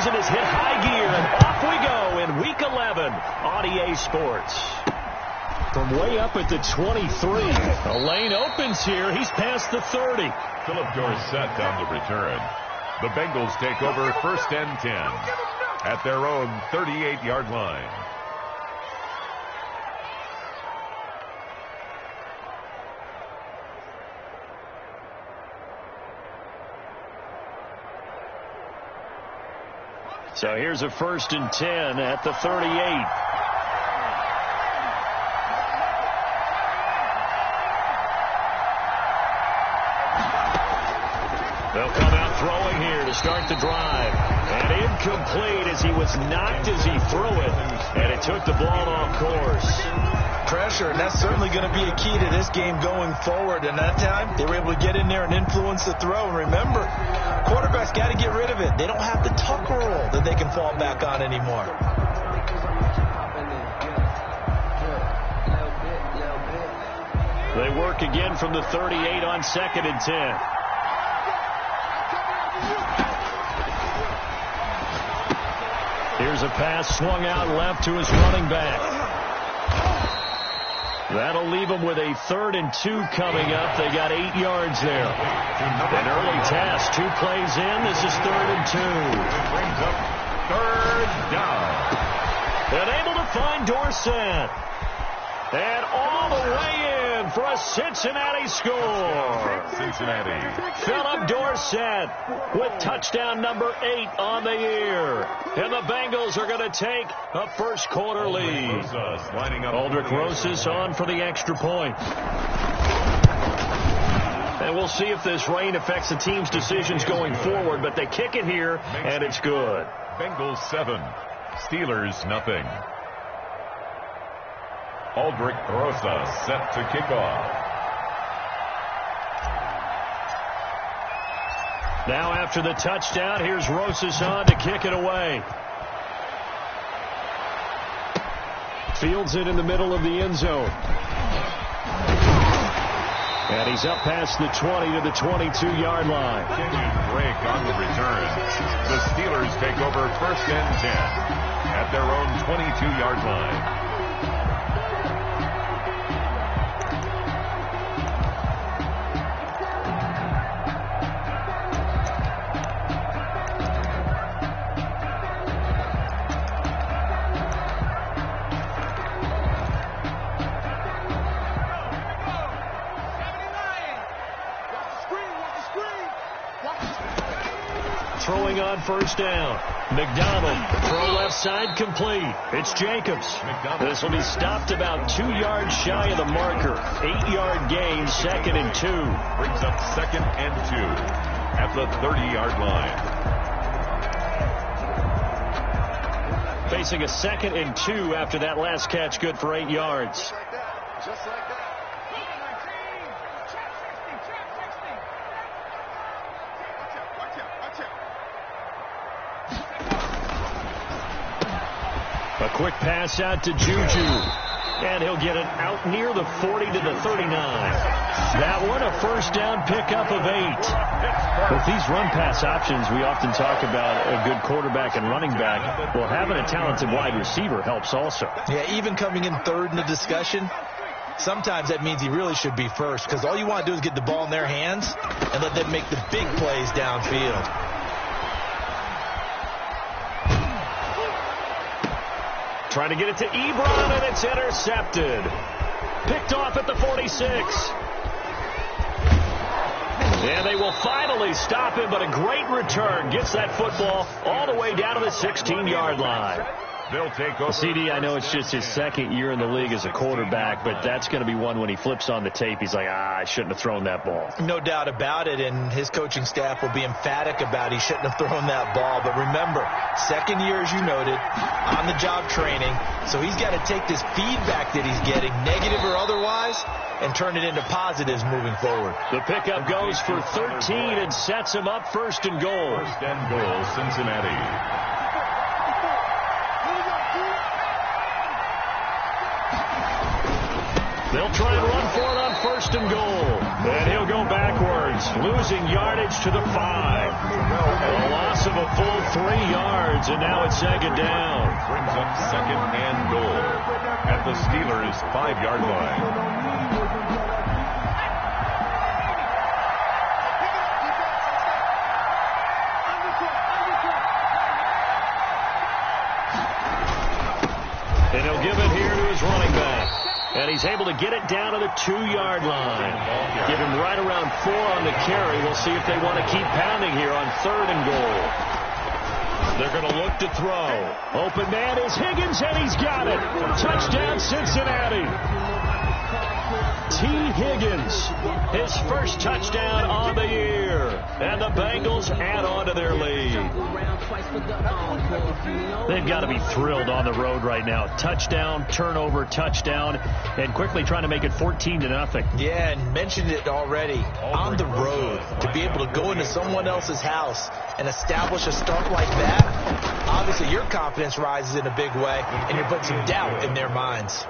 season has hit high gear, and off we go in Week 11 on EA Sports. From way up at the 23, a lane opens here. He's past the 30. Philip Dorsett on the return. The Bengals take over 1st and 10 at their own 38-yard line. So here's a 1st and 10 at the 38. They'll come out throwing here to start the drive. And incomplete as he was knocked as he threw it. And it took the ball off course. Pressure, and that's certainly going to be a key to this game going forward. And that time, they were able to get in there and influence the throw. And remember, quarterbacks got to get rid of it. They don't have the tuck roll that they can fall back on anymore. They work again from the 38 on 2nd and 10. Here's a pass swung out left to his running back. That'll leave them with a 3rd and 2 coming up. They got 8 yards there. An early task. 2 plays in. This is 3rd and 2. Brings up 3rd down. And able to find Dorsett. And all the way in for a Cincinnati score. Cincinnati. Philip Dorsett with touchdown number 8 on the year. And the Bengals are going to take a first quarter lead. Aldrick Rosas on for the extra point. And we'll see if this rain affects the team's decisions going forward, but they kick it here, and it's good. Bengals 7, Steelers nothing. Aldrick Rosas set to kick off. Now after the touchdown, here's Rosas on to kick it away. Fields it in the middle of the end zone. And he's up past the 20 to the 22-yard line. Continued break on the return. The Steelers take over 1st and 10 at their own 22-yard line. Throwing on 1st down. McDonald, throw left side complete. It's Jacobs. This will be stopped about 2 yards shy of the marker. 8-yard gain, 2nd and 2. Brings up 2nd and 2 at the 30-yard line. Facing a 2nd and 2 after that last catch, good for 8 yards. Just like that. A quick pass out to Juju. And he'll get it out near the 40 to the 39. That one a 1st down pickup of 8. With these run-pass options, we often talk about a good quarterback and running back. Well, having a talented wide receiver helps also. Yeah, even coming in 3rd in the discussion, sometimes that means he really should be 1st, because all you want to do is get the ball in their hands and let them make the big plays downfield. Trying to get it to Ebron, and it's intercepted. Picked off at the 46. And they will finally stop him, but a great return. Gets that football all the way down to the 16-yard line. They'll take over. CD, I know it's just his 2nd year in the league as a quarterback, but that's going to be one when he flips on the tape, he's like, I shouldn't have thrown that ball. No doubt about it, and his coaching staff will be emphatic about he shouldn't have thrown that ball. But remember, 2nd year, as you noted, on-the-job training, so he's got to take this feedback that he's getting, negative or otherwise, and turn it into positives moving forward. The pickup goes for 13 and sets him up 1st and goal. 1st and goal, Cincinnati. They'll try and run for it on 1st and goal. And he'll go backwards. Higgins losing yardage to the 5. A loss of a full 3 yards, and now it's second down. Brings up second and goal at the Steelers' 5-yard line. And he'll give it here to his running back. And he's able to get it down to the 2-yard line. Give him right around 4 on the carry. We'll see if they want to keep pounding here on 3rd and goal. They're going to look to throw. Open man is Higgins, and he's got it. Touchdown, Cincinnati. T. Higgins, his first touchdown on the year. And the Bengals add on to their lead. They've got to be thrilled on the road right now. Touchdown, turnover, touchdown, and quickly trying to make it 14-0. Yeah, and mentioned it already. On the road, to be able to go into someone else's house and establish a start like that, obviously your confidence rises in a big way, and you're putting some doubt in their minds.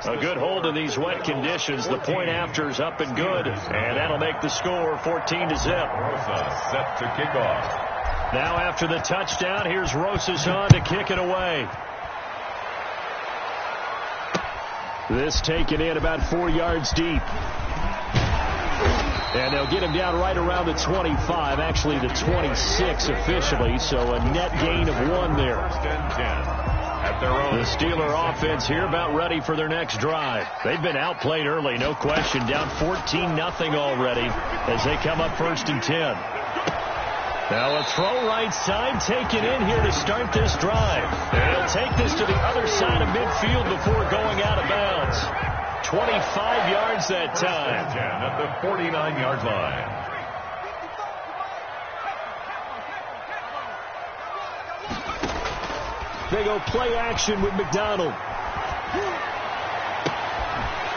A good hold in these wet conditions. The point after's up and good, and that'll make the score 14-0. Rosa set to kick off. Now after the touchdown, here's Rosas on to kick it away. This taken in about 4 yards deep. And they'll get him down right around the 25, actually the 26 officially, so a net gain of 1 there. 1st and 10. At their own. The Steeler offense here about ready for their next drive. They've been outplayed early, no question. Down 14-0 already as they come up 1st and 10. Now a throw right side taken in here to start this drive. And he'll take this to the other side of midfield before going out of bounds. 25 yards that time. At the 49-yard line. They go play action with McDonald.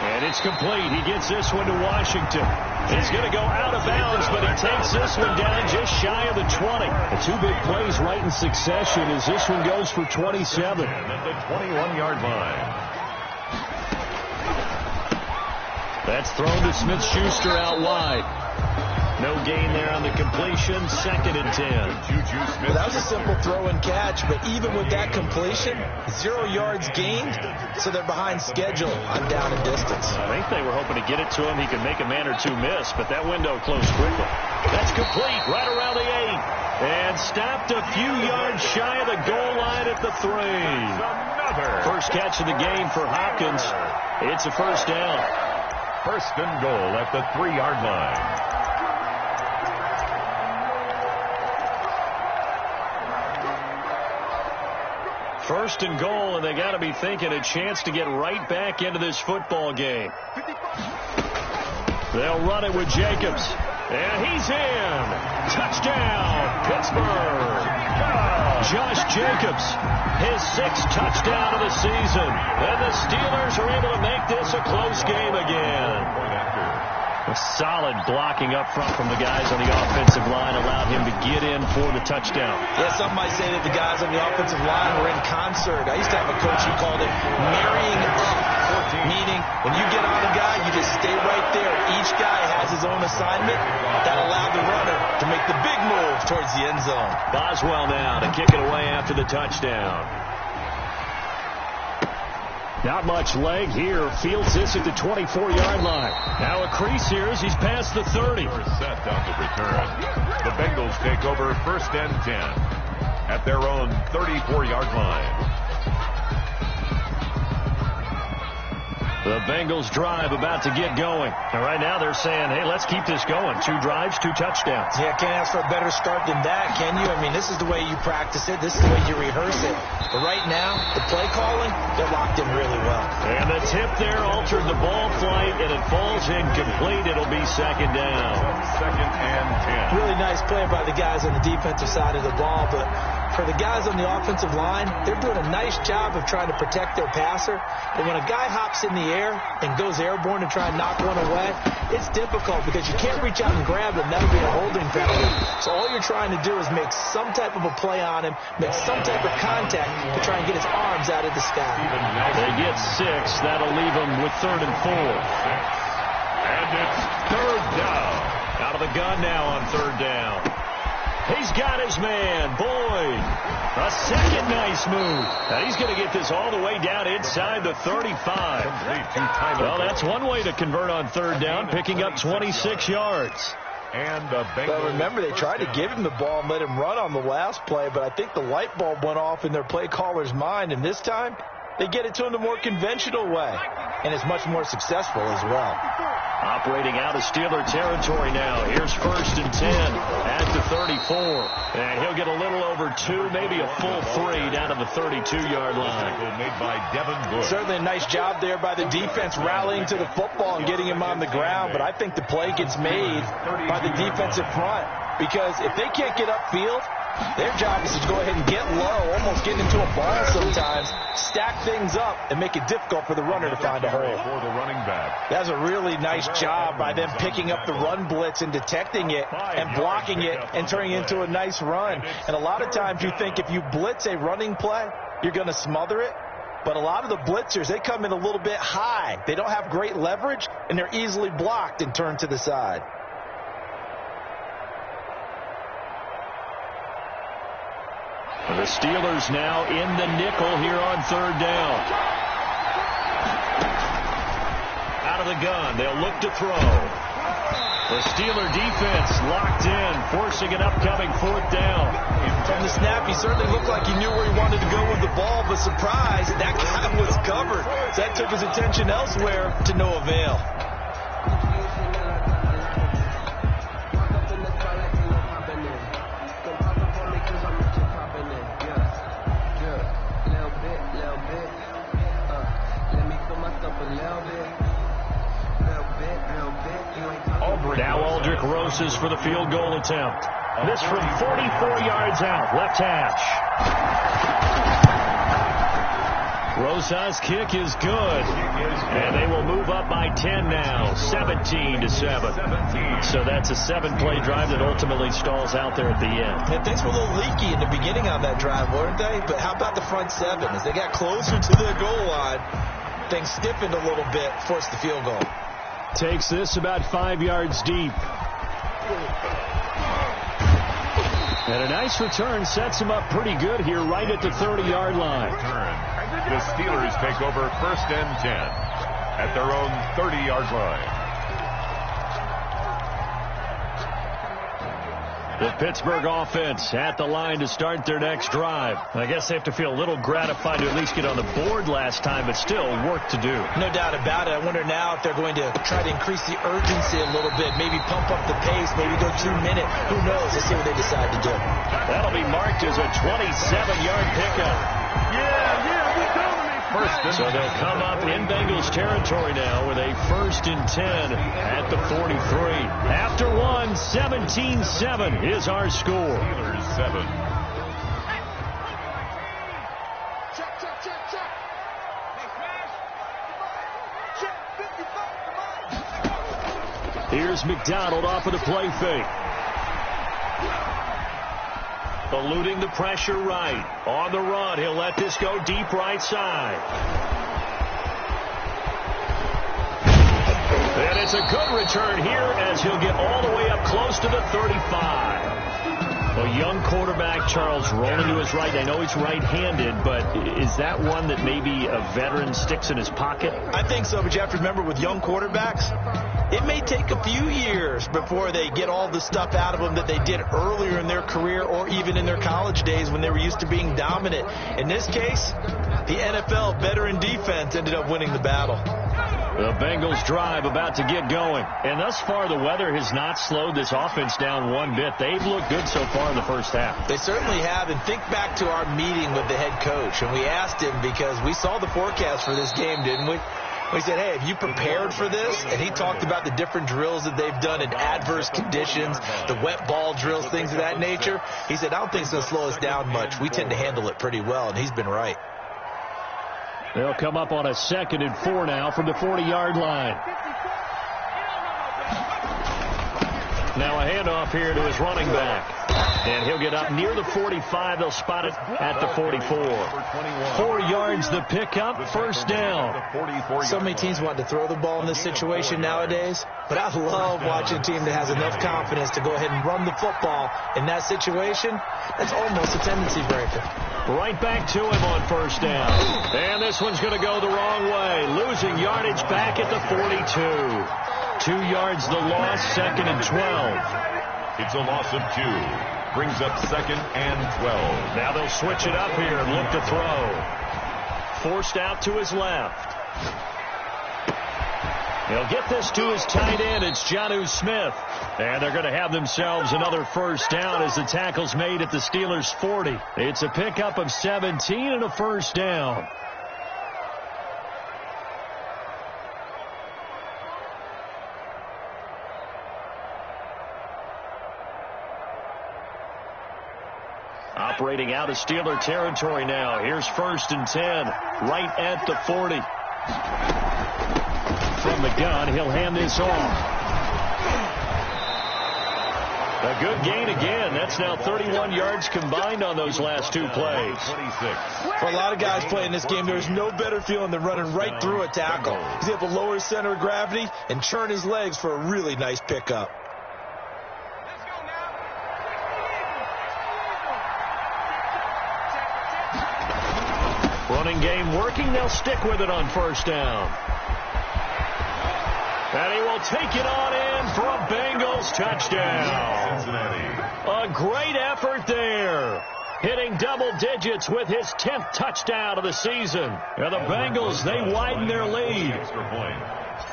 And it's complete. He gets this one to Washington. He's going to go out of bounds, but he takes this one down just shy of the 20. The 2 big plays right in succession as this one goes for 27. At the 21-yard line. That's thrown to Smith-Schuster out wide. No gain there on the completion. 2nd and 10. Well, that was a simple throw and catch, but even with that completion, 0 yards gained, so they're behind schedule on down and distance. I think they were hoping to get it to him. He could make a man or 2 miss, but that window closed quickly. That's complete right around the 8. And stopped a few yards shy of the goal line at the 3. First catch of the game for Hopkins. It's a first down. 1st and goal at the 3-yard line. First and goal, and they got to be thinking a chance to get right back into this football game. They'll run it with Jacobs. And he's in. Touchdown, Pittsburgh. Josh Jacobs, his 6th touchdown of the season. And the Steelers are able to make this a close game again. A solid blocking up front from the guys on the offensive line allowed him to get in for the touchdown. Yeah, some might say that the guys on the offensive line were in concert. I used to have a coach who called it marrying up, meaning when you get on a guy, you just stay right there. Each guy has his own assignment. That allowed the runner to make the big move towards the end zone. Boswell now to kick it away after the touchdown. Not much leg here. Fields this at the 24-yard line. Now a crease here as he's past the 30. Set on the return. The Bengals take over 1st and 10 at their own 34-yard line. The Bengals drive about to get going. And right now they're saying, hey, let's keep this going. 2 drives, 2 touchdowns. Yeah, can't ask for a better start than that, can you? I mean, this is the way you practice it. This is the way you rehearse it. But right now, the play calling, they're locked in really well. And the tip there altered the ball flight, and it falls incomplete. It'll be 2nd down. 2nd and 10. Really nice play by the guys on the defensive side of the ball, but for the guys on the offensive line, they're doing a nice job of trying to protect their passer. But when a guy hops in the air and goes airborne to try and knock one away, it's difficult because you can't reach out and grab him. That'll be a holding penalty. So all you're trying to do is make some type of a play on him, make some type of contact to try and get his arms out of the sky. They get 6. That'll leave them with 3rd and 4. And it's third down. Out of the gun now on third down. He's got his man, Boyd. A second nice move. Now he's going to get this all the way down inside the 35. Well, that's one way to convert on third down, picking up 26 yards. And the Bengals. But remember, they tried to give him the ball and let him run on the last play, but I think the light bulb went off in their play caller's mind, and this time they get it to him the more conventional way, and it's much more successful as well. Operating out of Steeler territory now. Here's 1st and 10 at the 34. And he'll get a little over 2, maybe a full 3 down to the 32-yard line. Made by Devin Bush. Certainly a nice job there by the defense rallying to the football and getting him on the ground, but I think the play gets made by the defensive front, because if they can't get upfield, their job is to go ahead and get low, almost get into a ball sometimes, stack things up, and make it difficult for the runner to find a hole. For the running back. That's a really nice job by them picking up the run blitz and detecting it and blocking it and turning it into a nice run. And a lot of times you think if you blitz a running play, you're going to smother it. But a lot of the blitzers, they come in a little bit high. They don't have great leverage, and they're easily blocked and turned to the side. The Steelers now in the nickel here on third down. Out of the gun, they'll look to throw. The Steeler defense locked in, forcing an upcoming fourth down. From the snap, he certainly looked like he knew where he wanted to go with the ball, but surprise, that guy was covered. So that took his attention elsewhere to no avail. Now Aldrick Rosas for the field goal attempt. This from 44 yards out, left hash. Rosas' kick is good. And they will move up by 10 now, 17-7. So that's a 7-play drive that ultimately stalls out there at the end. And things were a little leaky in the beginning on that drive, weren't they? But how about the front seven? As they got closer to the goal line, things stiffened a little bit, forced the field goal. Takes this about 5 yards deep. And a nice return sets him up pretty good here right at the 30-yard line. The Steelers take over 1st and 10 at their own 30-yard line. The Pittsburgh offense at the line to start their next drive. I guess they have to feel a little gratified to at least get on the board last time, but still work to do. No doubt about it. I wonder now if they're going to try to increase the urgency a little bit, maybe pump up the pace, maybe go 2 minute. Who knows? Let's see what they decide to do. That'll be marked as a 27-yard pickup. So they'll come up in Bengals territory now with a 1st and 10 at the 43. After one, 17-7 is our score. Steelers 7. Here's McDonald off of the play fake. Eluding the pressure right. On the run, he'll let this go deep right side. And it's a good return here as he'll get all the way up close to the 35. A young quarterback, Charles, rolling to his right. I know he's right-handed, but is that one that maybe a veteran sticks in his pocket? I think so, but you have to remember with young quarterbacks, it may take a few years before they get all the stuff out of them that they did earlier in their career or even in their college days when they were used to being dominant. In this case, the NFL veteran defense ended up winning the battle. The Bengals drive about to get going. And thus far, the weather has not slowed this offense down one bit. They've looked good so far in the first half. They certainly have. And think back to our meeting with the head coach. And we asked him because we saw the forecast for this game, didn't we? We said, hey, have you prepared for this? And he talked about the different drills that they've done in adverse conditions, the wet ball drills, things of that nature. He said, I don't think it's going to slow us down much. We tend to handle it pretty well, and he's been right. They'll come up on a 2nd and 4 now from the 40-yard line. Now a handoff here to his running back. And he'll get up near the 45. They'll spot it at the 44. 4 yards the pickup, first down. So many teams want to throw the ball in this situation nowadays, but I love watching a team that has enough confidence to go ahead and run the football in that situation. That's almost a tendency breaker. Right back to him on first down. And this one's going to go the wrong way. Losing yardage back at the 42. 2 yards the loss, 2nd and 12. It's a loss of 2. Brings up 2nd and 12. Now they'll switch it up here and look to throw. Forced out to his left. He'll get this to his tight end. It's Jonnu Smith. And they're going to have themselves another first down as the tackle's made at the Steelers' 40. It's a pickup of 17 and a first down. Operating out of Steeler territory now. Here's 1st and 10. Right at the 40. From the gun, he'll hand this off. A good gain again. That's now 31 yards combined on those last 2 plays. 26. For a lot of guys playing this game, there's no better feeling than running right through a tackle. He's able to lower his center of gravity and churn his legs for a really nice pickup. Running game working. They'll stick with it on first down. And he will take it on in for a Bengals touchdown. Cincinnati. A great effort there. Hitting double digits with his 10th touchdown of the season. And the Bengals, they widen their lead. Extra point.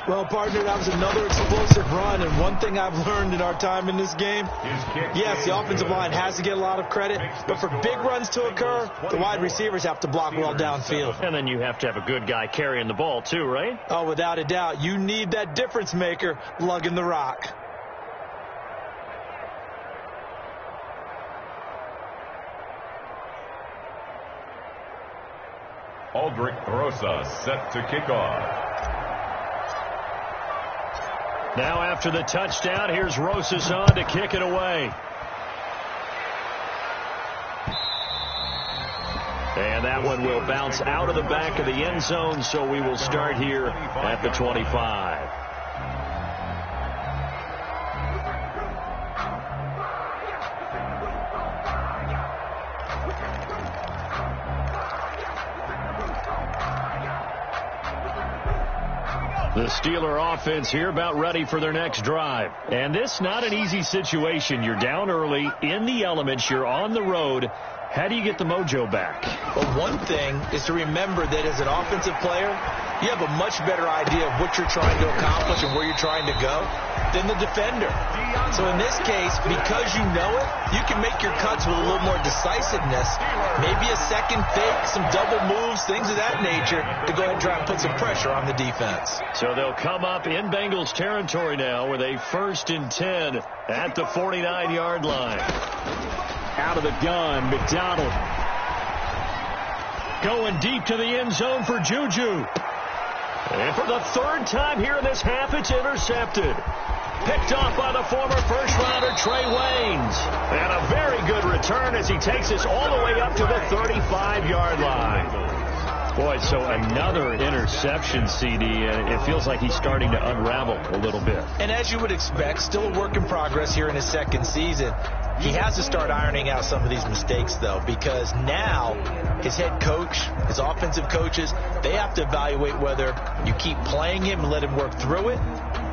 Well, partner, that was another explosive run, and one thing I've learned in our time in this game, yes, the offensive line has to get a lot of credit, but for big runs to occur, the wide receivers have to block well downfield. And then you have to have a good guy carrying the ball too, right? Oh, without a doubt. You need that difference maker lugging the rock. Aldrich Rosa set to kick off. Now after the touchdown, here's Rosas on to kick it away. And that one will bounce out of the back of the end zone, so we will start here at the 25. The Steeler offense here about ready for their next drive. And this not an easy situation. You're down early, in the elements, you're on the road. How do you get the mojo back? Well, one thing is to remember that as an offensive player, you have a much better idea of what you're trying to accomplish and where you're trying to go than the defender. So in this case, because you know it, you can make your cuts with a little more decisiveness, maybe a second fake, some double moves, things of that nature, to go ahead and try and put some pressure on the defense. So they'll come up in Bengals territory now with a 1st and 10 at the 49-yard line. Out of the gun, McDonald. Going deep to the end zone for Juju. And for the 3rd time here in this half, it's intercepted. Picked off by the former first-rounder Trey Waynes. And a very good return as he takes us all the way up to the 35-yard line. Boy, so another interception, CD, and it feels like he's starting to unravel a little bit. And as you would expect, still a work in progress here in his 2nd season. He has to start ironing out some of these mistakes, though, because now his head coach, his offensive coaches, they have to evaluate whether you keep playing him and let him work through it,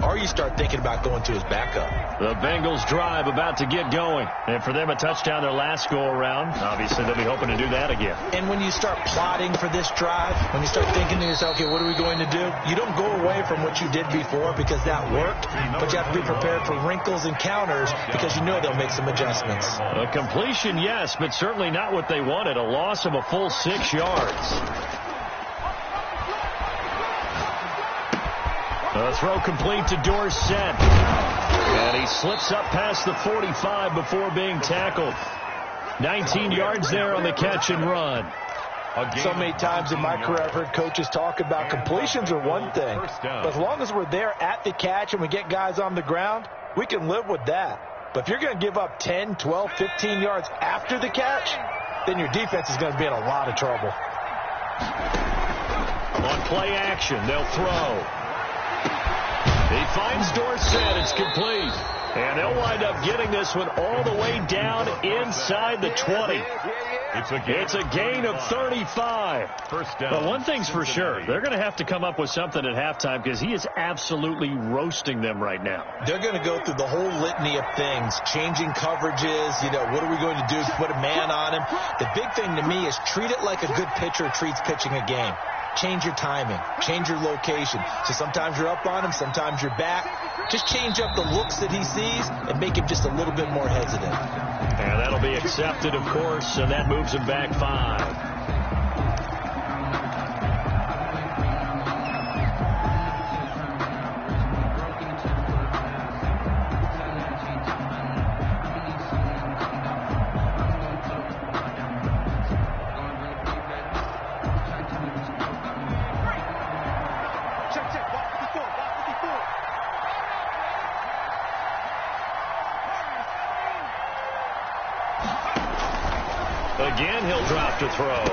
or you start thinking about going to his backup. The Bengals drive about to get going. And for them, a touchdown their last go-around. Obviously, they'll be hoping to do that again. And when you start plotting for this drive, when you start thinking to yourself, okay, what are we going to do? You don't go away from what you did before because that worked, but you have to be prepared for wrinkles and counters because you know they'll make some adjustments. A completion, yes, but certainly not what they wanted. A loss of a full 6 yards. A throw complete to Dorsett. And he slips up past the 45 before being tackled. 19 yards there on the catch and run. So many times in my career I've heard coaches talk about completions are one thing. But as long as we're there at the catch and we get guys on the ground, we can live with that. But if you're going to give up 10, 12, 15 yards after the catch, then your defense is going to be in a lot of trouble. On play action, they'll throw. He finds Dorsett. It's complete. And they'll wind up getting this one all the way down inside the 20. It's a gain of 35. First down. But one thing's for sure, they're going to have to come up with something at halftime because he is absolutely roasting them right now. They're going to go through the whole litany of things, changing coverages, what are we going to do to put a man on him? The big thing to me is treat it like a good pitcher treats pitching a game. Change your timing, change your location. So sometimes you're up on him, sometimes you're back. Just change up the looks that he sees and make him just a little bit more hesitant. And that'll be accepted, of course, and that moves him back 5. Again, he'll drop to throw.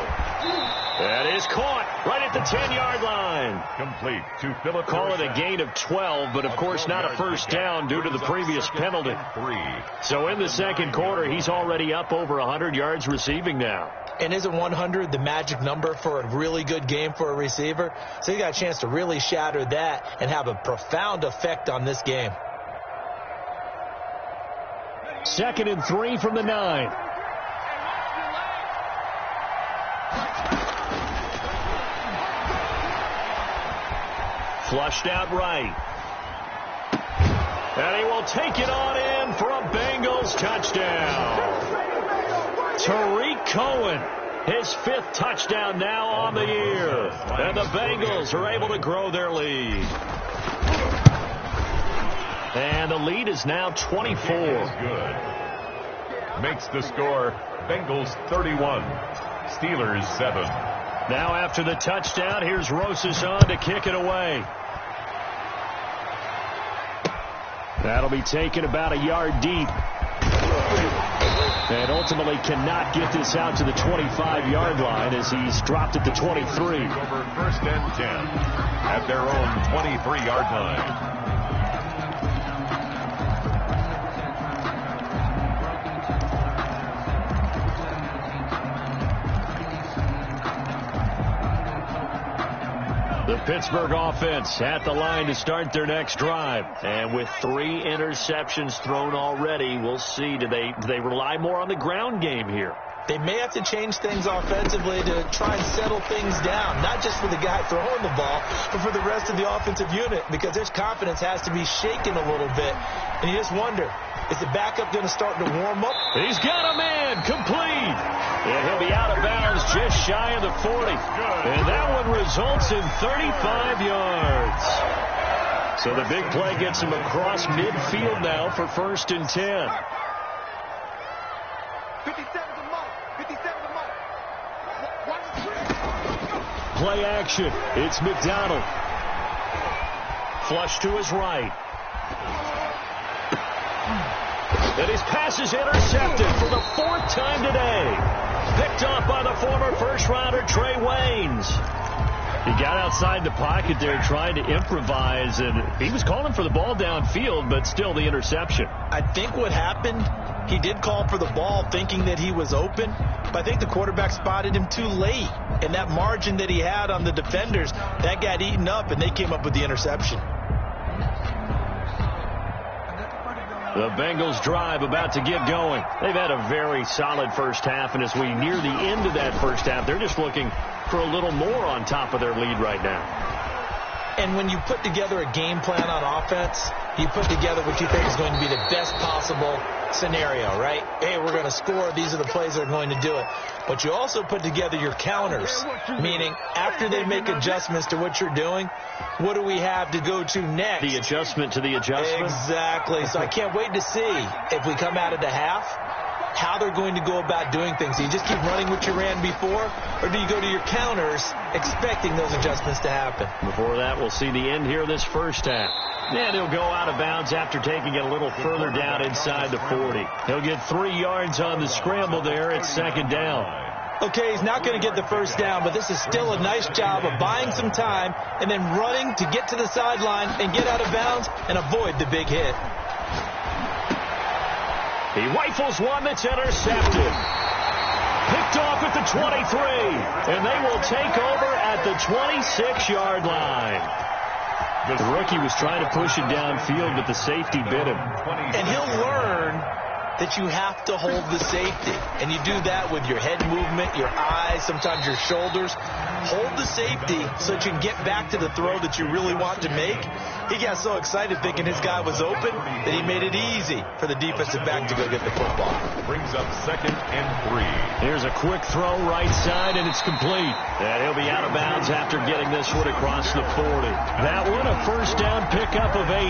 That is caught right at the 10-yard line. Complete to Philip. Call it a gain of 12, but of course not a first down due to the previous penalty. So in the second quarter, he's already up over 100 yards receiving now. And isn't 100 the magic number for a really good game for a receiver? So he got a chance to really shatter that and have a profound effect on this game. 2nd and 3 from the 9. Flushed out right. And he will take it on in for a Bengals touchdown. Tariq Cohen, his 5th touchdown now on the year. And the Bengals are able to grow their lead. And the lead is now 24. Good. Makes the score Bengals 31, Steelers 7. Now after the touchdown, here's Rosas on to kick it away. That'll be taken about a yard deep. And ultimately cannot get this out to the 25-yard line as he's dropped at the 23. Over 1st and 10 at their own 23-yard line. The Pittsburgh offense at the line to start their next drive. And with 3 interceptions thrown already, we'll see. Do they rely more on the ground game here? They may have to change things offensively to try and settle things down, not just for the guy throwing the ball, but for the rest of the offensive unit, because their confidence has to be shaken a little bit. And you just wonder, is the backup going to start to warm up? He's got a man, complete. And he'll be out of bounds just shy of the 40. And that one results in 35 yards. So the big play gets him across midfield now for 1st and 10. 57's a mark. 57's a mark. Play action. It's McDonald. Flush to his right. And his pass is intercepted for the 4th time today. Picked off by the former first-rounder Trey Waynes. He got outside the pocket there trying to improvise, and he was calling for the ball downfield, but still the interception. I think what happened, he did call for the ball thinking that he was open, but I think the quarterback spotted him too late. And that margin that he had on the defenders, that got eaten up, and they came up with the interception. The Bengals drive about to get going. They've had a very solid first half, and as we near the end of that first half, they're just looking for a little more on top of their lead right now. And when you put together a game plan on offense, you put together what you think is going to be the best possible scenario, right? Hey, we're going to score. These are the plays that are going to do it. But you also put together your counters, meaning after they make adjustments to what you're doing, what do we have to go to next? The adjustment to the adjustment? Exactly. So I can't wait to see if we come out of the half, how they're going to go about doing things. Do you just keep running what you ran before, or do you go to your counters expecting those adjustments to happen? Before that, we'll see the end here of this first half. And he'll go out of bounds after taking it a little further down inside the 40. He'll get 3 yards on the scramble there at second down. Okay, he's not going to get the first down, but this is still a nice job of buying some time and then running to get to the sideline and get out of bounds and avoid the big hit. He rifles one that's intercepted. Picked off at the 23, and they will take over at the 26-yard line. The rookie was trying to push it downfield, but the safety bit him. And he'll learn that you have to hold the safety. And you do that with your head movement, your eyes, sometimes your shoulders. Hold the safety so that you can get back to the throw that you really want to make. He got so excited thinking his guy was open that he made it easy for the defensive back to go get the football. Brings up 2nd and 3. Here's a quick throw right side, and it's complete. And he'll be out of bounds after getting this one across the 40. That one a first down pickup of 8.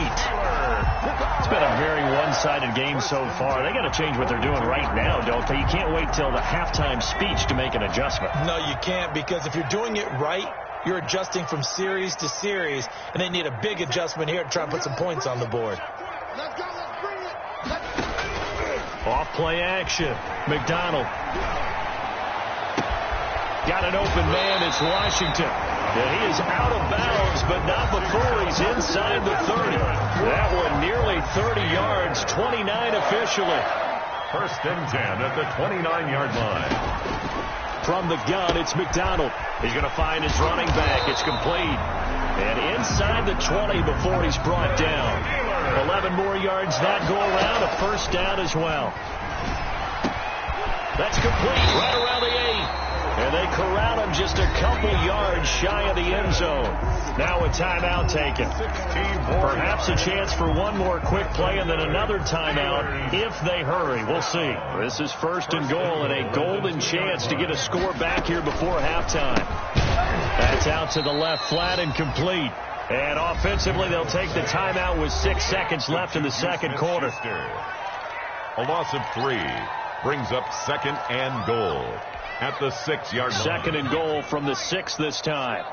It's been a very one-sided game so far. They got to change what they're doing right now, don't they? You can't wait till the halftime speech to make an adjustment. No, you can't, because if you're doing it right, you're adjusting from series to series, and they need a big adjustment here to try and put some points on the board. Let's go. Let's bring it. Off play action. McDonald. Got an open man. It's Washington. And he is out of bounds, but not before he's inside the 30. That one nearly 30 yards, 29 officially. 1st and 10 at the 29-yard line. From the gun, it's McDonald. He's going to find his running back. It's complete. And inside the 20 before he's brought down. 11 more yards that go around, a first down as well. That's complete right around the 8. And they corral him just a couple yards shy of the end zone. Now a timeout taken. Perhaps a chance for one more quick play and then another timeout if they hurry. We'll see. This is 1st and goal and a golden chance to get a score back here before halftime. That's out to the left flat and complete. And offensively, they'll take the timeout with 6 seconds left in the second quarter. A loss of 3 brings up 2nd and goal at the 6-yard line. 2nd and goal from the 6 this time.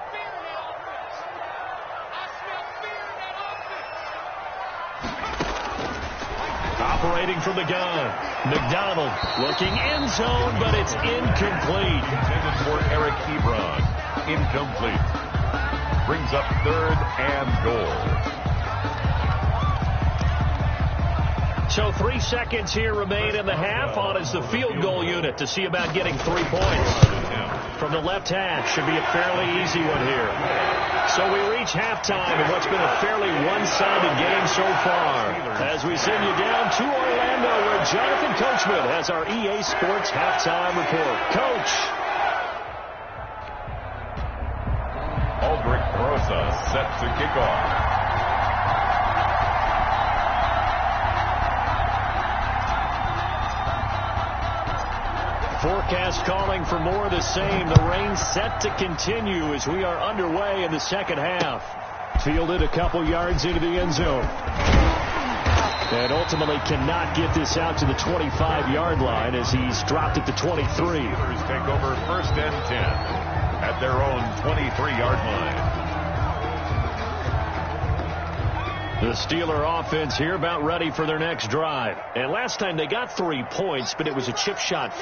Operating from the gun. McDonald looking end zone, but it's incomplete. Intended for Eric Ebron. Incomplete. Brings up 3rd and goal. So 3 seconds here remain in the half. On is the field goal unit to see about getting 3 points. From the left hash, should be a fairly easy one here. So we reach halftime in what's been a fairly one-sided game so far. As we send you down to Orlando, where Jonathan Coachman has our EA Sports halftime report. Coach. Aldrich Rosa set to kick off. Forecast calling for more of the same. The rain set to continue as we are underway in the second half. Fielded a couple yards into the end zone. And ultimately cannot get this out to the 25-yard line as he's dropped at the 23. Steelers take over 1st and 10 at their own 23-yard line. The Steeler offense here about ready for their next drive. And last time they got 3 points, but it was a chip shot field.